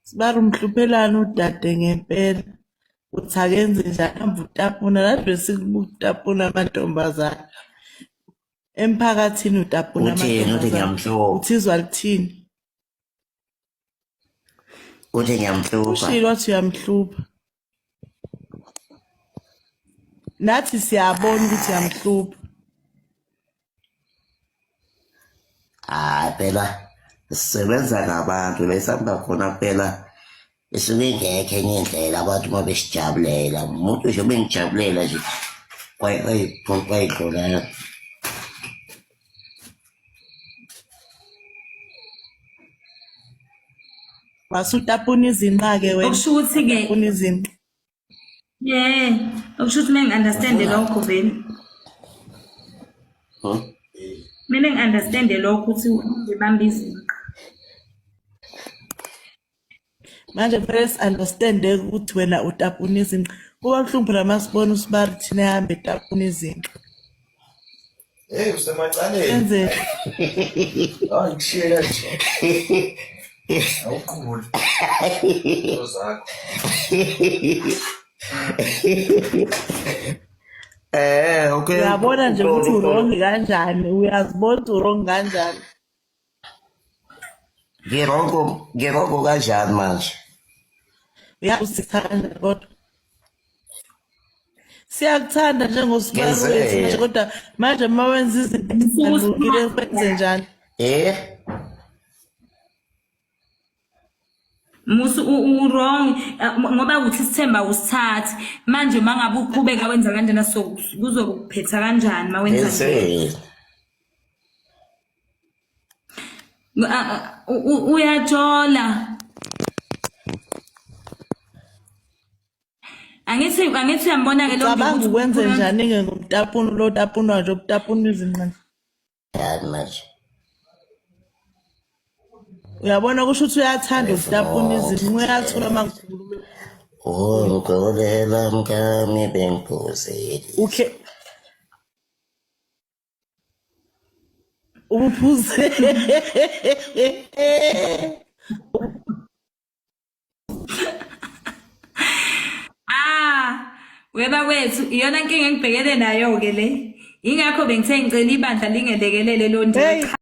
Sibari umhluphelane udade ngempela. Uthi akenze njani hambe utapuna ladwe sikubutapuna amantombazane. Emphakathini utapuna Uthini uthi amantombazane. ngiyamhluba? Uthizwa lithini? Uthi ngiyamhluba? Ushilo wathi uyamhluba. Nathi siyabona ukuthi uyamhluba. Phela sisebenza ngabantu lesihamba khona phela isuke ingekho enye indlela abantu uma besijabulela umuntu nje bengijabulela nje kwayidlulayo. Wasutapuna izinqa-ke wena. Okusho ukuthi-ke Utapuna izinqa. okusho ukuthi mina ngi-understand-e lokho vele. Mina ngi-understand-e lokho ukuthi ngibambe izinqa. Manje kumele si-understand-e ukuthi wena utapuna izinqa. Kuba buhlungu phela masibona uSibari thina ehambe etapuna izinqa. Hey usemacaleni. Enzele. Hayi kushiye kanje. Awuqhubule. Uzakho. Okay. Uyabona nje ukuthi urongi kanjani, uyazibona ukuthi urongi kanjani. Ngirongo kanjani manje? Uyasithanda kodwa. Siyakuthanda njengoSibari wethu nje kodwa manje uma wenza izinto ezingalungile kwenze njani? Musu wrong ngoba uthi Sithemba usithathi manje mangabe uqhubeka wenza kanjena kuzokuphetha kanjani mawenza nje uyajola angithi uyambona ke lo Cabanga ukwenze njani-ke ngomtapuna lo tapuna nje ukutapuna izinqa. Yani manje Uyabona kusho ukuthi uyathanda ukutapuna izinqa uyathola makukhulu. ungolela mkami bengiphuzeli. Okay. Uphuze. Weba wethu iyona nkinga engibhekene nayo ke le ingakho bengithe ngicela ibandla lingelekelele lo ndaba.